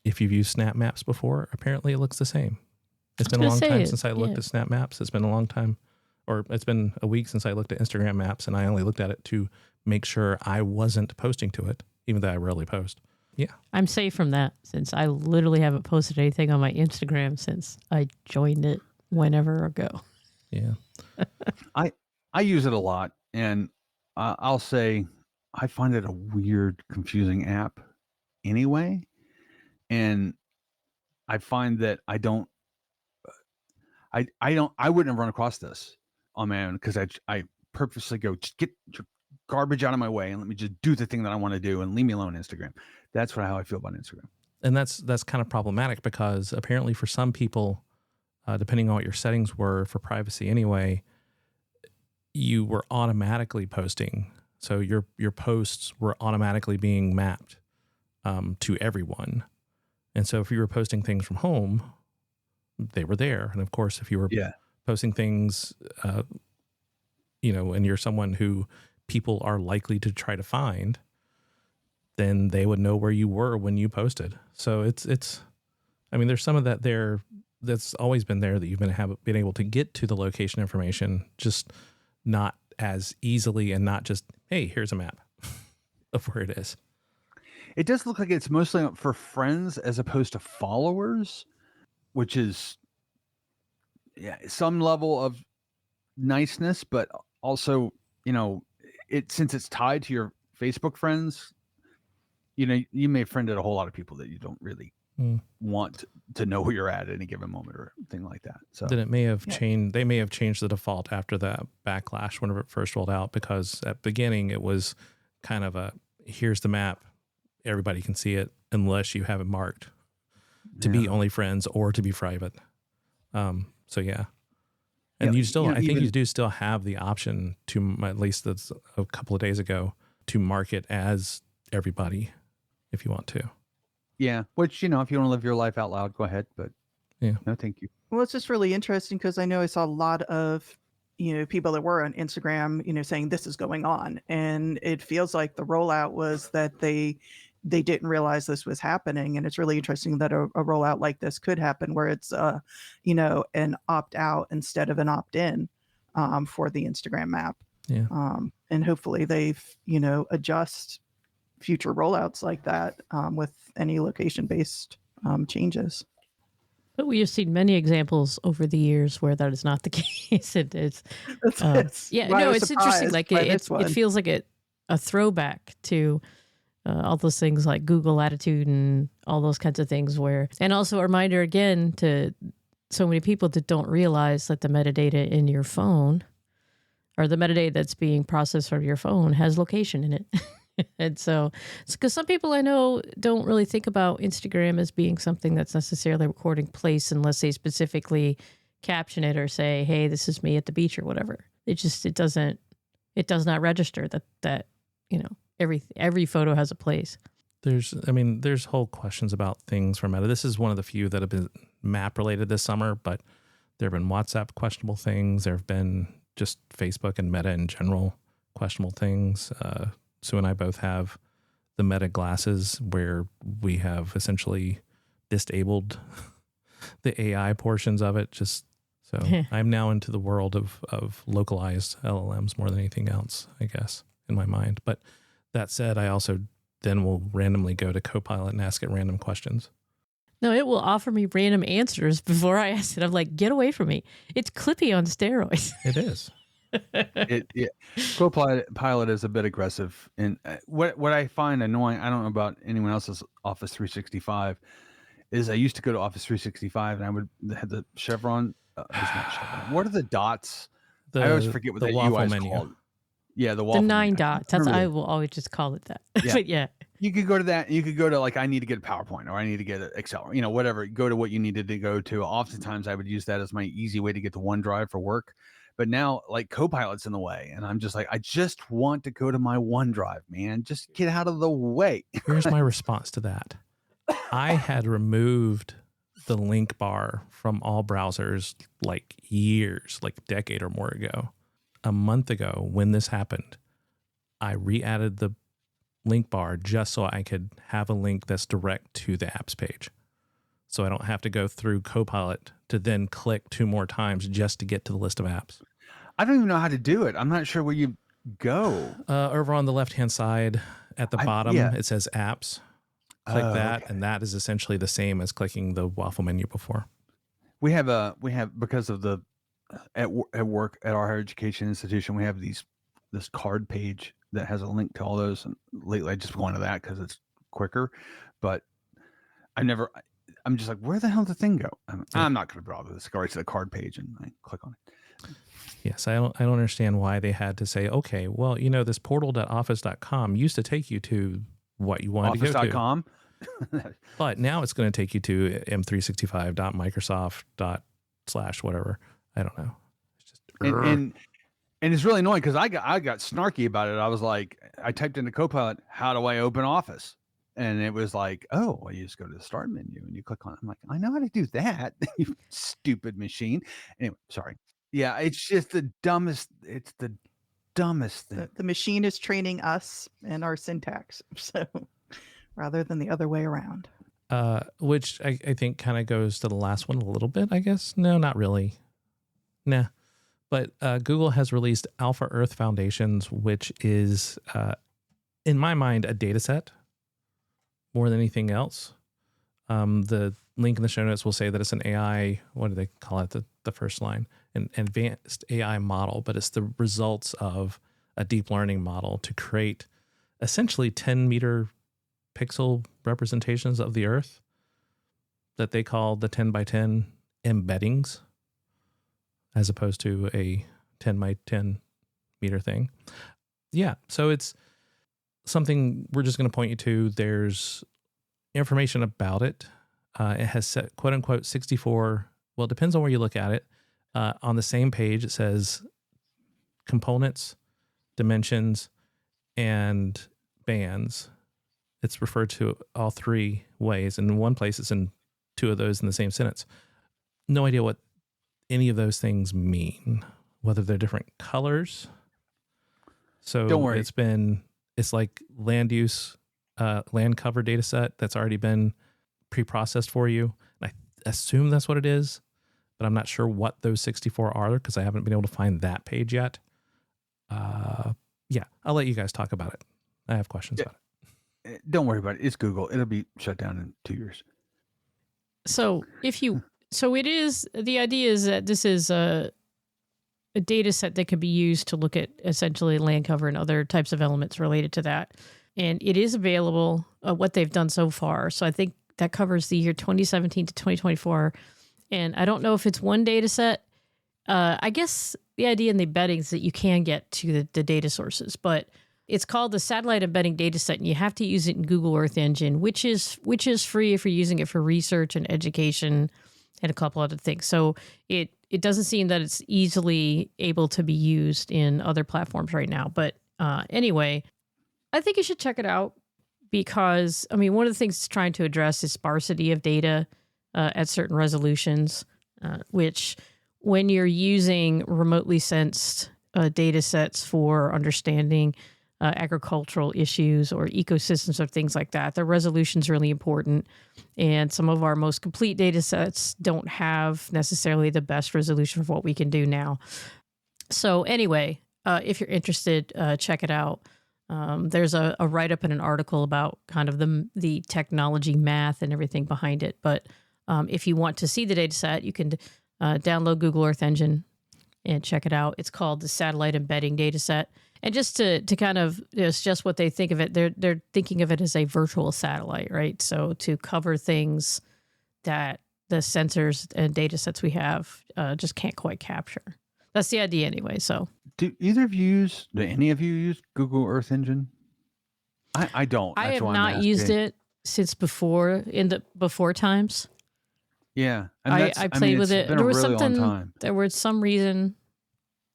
[SPEAKER 1] If you've used Snap Maps before, apparently it looks the same. It's been a long time since I looked at Snap Maps. It's been a long time, or it's been a week since I looked at Instagram Maps, and I only looked at it to make sure I wasn't posting to it, even though I rarely post. Yeah.
[SPEAKER 5] I'm safe from that since I literally haven't posted anything on my Instagram since I joined it whenever ago.
[SPEAKER 1] Yeah.
[SPEAKER 3] I use it a lot, and I'll say I find it a weird, confusing app anyway. And I find that I wouldn't have run across this on my own, because I purposely go, just get your garbage out of my way and let me just do the thing that I want to do and leave me alone, Instagram. That's how I feel about Instagram.
[SPEAKER 1] And that's kind of problematic, because apparently for some people, depending on what your settings were for privacy anyway, you were automatically posting. So your posts were automatically being mapped to everyone. And so if you were posting things from home, they were there. And of course, if you were posting things, and you're someone who people are likely to try to find, then they would know where you were when you posted. So it's I mean, there's some of that there that's always been there, that you've been able to get to the location information, just not as easily, and not just, hey, here's a map of where it is.
[SPEAKER 3] It does look like it's mostly for friends as opposed to followers, which is some level of niceness, but also, since it's tied to your Facebook friends, you may have friended a whole lot of people that you don't really want to know where you're at any given moment or thing like that. So
[SPEAKER 1] then it may have changed. They may have changed the default after that backlash whenever it first rolled out, because at the beginning it was kind of here's the map. Everybody can see it unless you have it marked to be only friends or to be private. So yeah. And you still, I think you do still have the option to, at least that's a couple of days ago, to mark it as everybody if you want to.
[SPEAKER 3] Yeah. Which, if you want to live your life out loud, go ahead. But no, thank you.
[SPEAKER 6] Well, it's just really interesting, because I know I saw a lot of, people that were on Instagram, saying this is going on. And it feels like the rollout was that they didn't realize this was happening. And it's really interesting that a rollout like this could happen, where it's, an opt out instead of an opt in for the Instagram map.
[SPEAKER 1] Yeah.
[SPEAKER 6] And hopefully they've, adjust future rollouts like that with any location based changes.
[SPEAKER 5] But we have seen many examples over the years where that is not the case. It's interesting. Like it feels like a throwback to all those things like Google Latitude and all those kinds of things, and also a reminder again to so many people that don't realize that the metadata in your phone, or the metadata that's being processed from your phone, has location in it. And so it's because some people I know don't really think about Instagram as being something that's necessarily recording place, unless they specifically caption it or say, hey, this is me at the beach or whatever. It does not register that every photo has a place.
[SPEAKER 1] There's whole questions about things from Meta. This is one of the few that have been map related this summer, but there have been WhatsApp questionable things. There have been just Facebook and Meta in general questionable things. Sue and I both have the Meta glasses where we have essentially disabled the AI portions of it. Just so I'm now into the world of localized LLMs more than anything else, I guess, in my mind. But that said, I also then will randomly go to Copilot and ask it random questions.
[SPEAKER 5] No, it will offer me random answers before I ask it. I'm like, get away from me. It's Clippy on steroids.
[SPEAKER 1] It is.
[SPEAKER 3] Copilot is a bit aggressive. And what I find annoying, I don't know about anyone else's Office 365, is I used to go to Office 365 and I would have the chevron. It's not chevron. What are the dots? I always forget what the UI is called. Yeah, the waffle.
[SPEAKER 5] The 9
[SPEAKER 3] menu.
[SPEAKER 5] dots. I will always just call it that.
[SPEAKER 3] Yeah.
[SPEAKER 5] But yeah.
[SPEAKER 3] You could go to that. You could go to like, I need to get a PowerPoint or I need to get an Excel, whatever. Go to what you needed to go to. Oftentimes I would use that as my easy way to get to OneDrive for work. But now like Copilot's in the way. And I'm just like, I just want to go to my OneDrive, man. Just get out of the way.
[SPEAKER 1] Here's my response to that. I had removed the link bar from all browsers like years, like a decade or more ago. A month ago when this happened, I re-added the link bar just so I could have a link that's direct to the apps page. So I don't have to go through Copilot to then click 2 more times just to get to the list of apps.
[SPEAKER 3] I don't even know how to do it. I'm not sure where you go.
[SPEAKER 1] Over on the left-hand side at the bottom, it says apps. Click that, and that is essentially the same as clicking the waffle menu before.
[SPEAKER 3] We have because of the at work at our higher education institution, we have this card page that has a link to all those. And lately, I just went to that because it's quicker. But I'm just like, where the hell did the thing go? I'm not going to bother. This go right to the card page and I click on it.
[SPEAKER 1] Yes, I don't understand why they had to say, okay, well, this portal.office.com used to take you to what you wanted to go to.
[SPEAKER 3] Office.com.
[SPEAKER 1] But now it's going to take you to m365.microsoft./ whatever. I don't know. It's just
[SPEAKER 3] and it's really annoying because I got snarky about it. I was like, I typed into Copilot, how do I open Office? And it was like, oh, well, you just go to the start menu and you click on it. I'm like, I know how to do that, you stupid machine. Anyway, sorry. Yeah, it's just the dumbest. It's the dumbest thing.
[SPEAKER 6] The machine is training us and our syntax, so rather than the other way around.
[SPEAKER 1] Which I think kind of goes to the last one a little bit, I guess. No, not really. Nah. But Google has released Alpha Earth Foundations, which is, in my mind, a data set more than anything else. The link in the show notes will say that it's an AI, what do they call it? The first line, an advanced AI model, but it's the results of a deep learning model to create essentially 10-meter pixel representations of the Earth that they call the 10 by 10 embeddings, as opposed to a 10 by 10 meter thing. Yeah, so it's something we're just going to point you to. There's information about it. It has set, quote unquote 64. Well, it depends on where you look at it. On the same page, it says components, dimensions, and bands. It's referred to all 3 ways. And in one place, it's in 2 of those in the same sentence. No idea what any of those things mean, whether they're different colors. So
[SPEAKER 3] don't worry.
[SPEAKER 1] It's like land use, land cover data set that's already been pre-processed for you. And I assume that's what it is, but I'm not sure what those 64 are because I haven't been able to find that page yet. Yeah, I'll let you guys talk about it. I have questions about it.
[SPEAKER 3] Don't worry about it. It's Google. It'll be shut down in 2 years.
[SPEAKER 5] So it is, the idea is that this is a data set that can be used to look at essentially land cover and other types of elements related to that. And it is available, what they've done so far. So I think that covers the year 2017 to 2024. And I don't know if it's one data set. I guess the idea in the embedding is that you can get to the data sources, but it's called the Satellite Embedding Data Set, and you have to use it in Google Earth Engine, which is free if you're using it for research and education and a couple other things. So it doesn't seem that it's easily able to be used in other platforms right now. But anyway, I think you should check it out because, I mean, one of the things it's trying to address is sparsity of data at certain resolutions, which when you're using remotely sensed data sets for understanding agricultural issues or ecosystems or things like that, the resolution is really important. And some of our most complete data sets don't have necessarily the best resolution for what we can do now. So anyway, if you're interested, check it out. There's a write-up and an article about kind of the technology math and everything behind it. But if you want to see the data set, you can download Google Earth Engine and check it out. It's called the Satellite Embedding Data Set. And just to kind of, it's just what they think of it. They're thinking of it as a virtual satellite, right? So to cover things that the sensors and data sets we have just can't quite capture. That's the idea anyway. So
[SPEAKER 3] do any of you use Google Earth Engine? I don't.
[SPEAKER 5] I have not used it since before times.
[SPEAKER 3] Yeah.
[SPEAKER 5] I played with it. There was something, there was some reason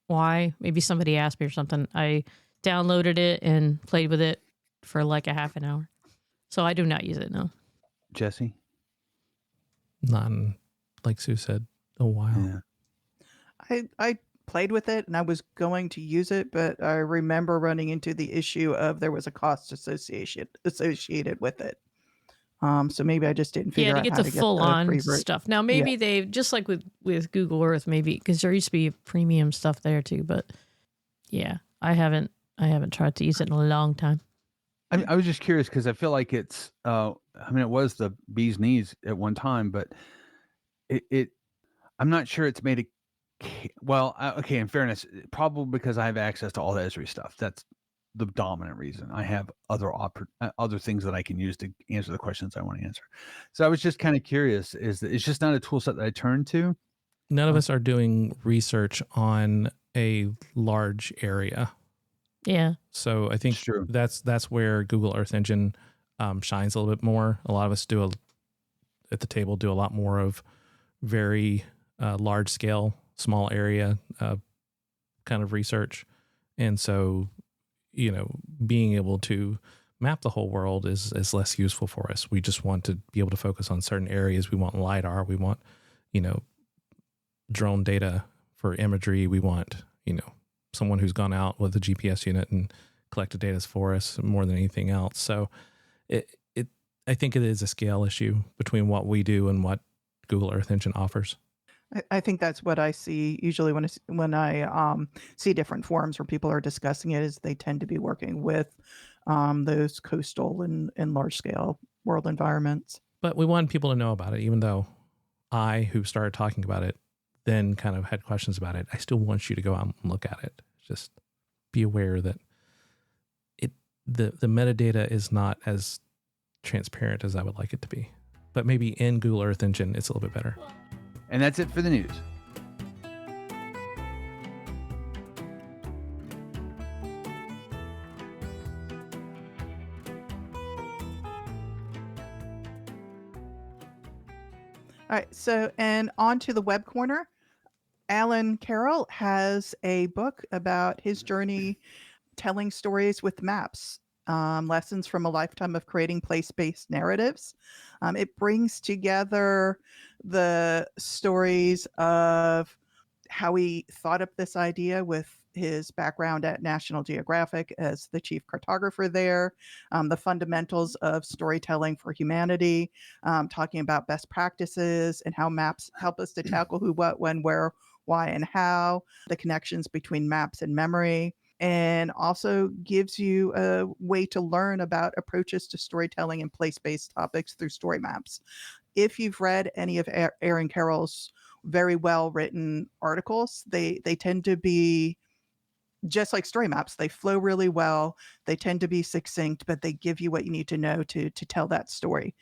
[SPEAKER 5] why, maybe somebody asked me or something. I downloaded it and played with it for like a half an hour. So I do not use it, no.
[SPEAKER 3] Jesse?
[SPEAKER 1] Not in, like Sue said, a while.
[SPEAKER 6] Yeah. I played with it and I was going to use it, but I remember running into the issue of there was a cost associated with it. So maybe I just didn't figure out
[SPEAKER 5] to
[SPEAKER 6] how
[SPEAKER 5] get
[SPEAKER 6] to
[SPEAKER 5] the full on
[SPEAKER 6] stuff.
[SPEAKER 5] stuff. Now maybe they just like with Google Earth, maybe because there used to be premium stuff there too. But yeah, I haven't tried to use it in a long time.
[SPEAKER 3] I was just curious because I feel like it's. It was the bee's knees at one time, but it I'm not sure it's made a. Well, okay. In fairness, probably because I have access to all the Esri stuff. That's the dominant reason. I have other things that I can use to answer the questions I want to answer. So I was just kind of curious. Is that it's just not a tool set that I turn to.
[SPEAKER 1] None of us are doing research on a large area.
[SPEAKER 5] Yeah.
[SPEAKER 1] So I think that's where Google Earth Engine shines a little bit more. A lot of us at the table do a lot more of very large scale, small area kind of research. And so, being able to map the whole world is less useful for us. We just want to be able to focus on certain areas. We want LiDAR. We want, drone data for imagery. We want, someone who's gone out with a GPS unit and collected data for us more than anything else. So I think it is a scale issue between what we do and what Google Earth Engine offers.
[SPEAKER 6] I think that's what I see usually when I see different forums where people are discussing it, is they tend to be working with those coastal and large scale world environments.
[SPEAKER 1] But we want people to know about it, even though I, who started talking about it, then kind of had questions about it. I still want you to go out and look at it. Just be aware that the metadata is not as transparent as I would like it to be. But maybe in Google Earth Engine, it's a little bit better.
[SPEAKER 3] And that's it for the news.
[SPEAKER 6] All right. So, and on to the web corner. Alan Carroll has a book about his journey telling stories with maps, lessons from a lifetime of creating place-based narratives. It brings together the stories of how he thought up this idea with his background at National Geographic as the chief cartographer there, the fundamentals of storytelling for humanity, talking about best practices and how maps help us to tackle who, what, when, where, why, and how, the connections between maps and memory, and also gives you a way to learn about approaches to storytelling and place-based topics through story maps. If you've read any of Aaron Carroll's very well-written articles, they tend to be just like story maps. They flow really well. They tend to be succinct, but they give you what you need to know to tell that story.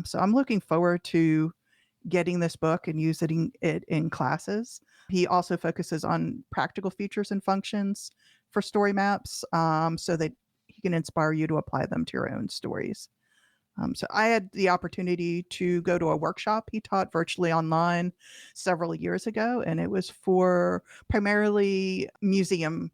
[SPEAKER 6] So I'm looking forward to getting this book and using it in classes. He also focuses on practical features and functions for story maps, so that he can inspire you to apply them to your own stories. So I had the opportunity to go to a workshop he taught virtually online several years ago, and it was for primarily museum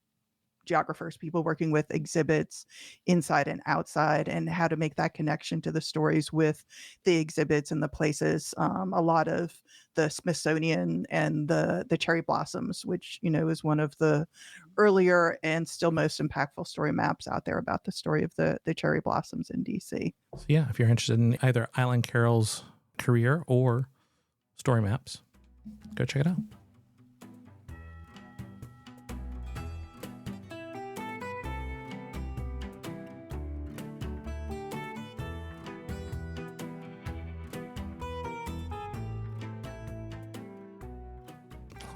[SPEAKER 6] geographers, people working with exhibits inside and outside, and how to make that connection to the stories with the exhibits and the places. A lot of the Smithsonian and the cherry blossoms, which, is one of the earlier and still most impactful story maps out there about the story of the cherry blossoms in DC.
[SPEAKER 1] So yeah, if you're interested in either Island Carroll's career or story maps, go check it out.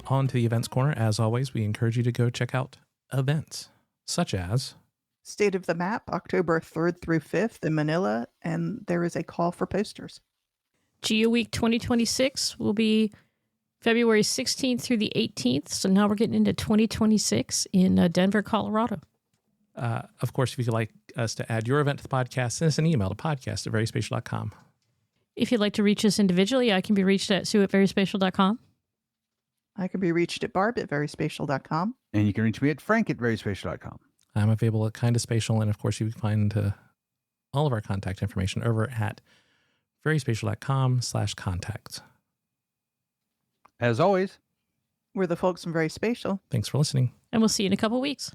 [SPEAKER 1] On to the events corner. As always, we encourage you to go check out events such as
[SPEAKER 6] State of the Map, October 3rd through 5th in Manila, and there is a call for posters.
[SPEAKER 5] Geoweek 2026 will be February 16th through the 18th. So now we're getting into 2026 in Denver, Colorado.
[SPEAKER 1] Of course, if you'd like us to add your event to the podcast, send us an email to podcast@veryspatial.com.
[SPEAKER 5] If you'd like to reach us individually, I can be reached at sue@veryspatial.com.
[SPEAKER 6] I can be reached at barb@veryspatial.com.
[SPEAKER 3] And you can reach me at frank@veryspatial.com.
[SPEAKER 1] I'm available at Kinda Spatial, and of course, you can find all of our contact information over at veryspatial.com/contact.
[SPEAKER 3] As always,
[SPEAKER 6] We're the folks from VerySpatial.
[SPEAKER 1] Thanks for listening.
[SPEAKER 5] And we'll see you in a couple weeks.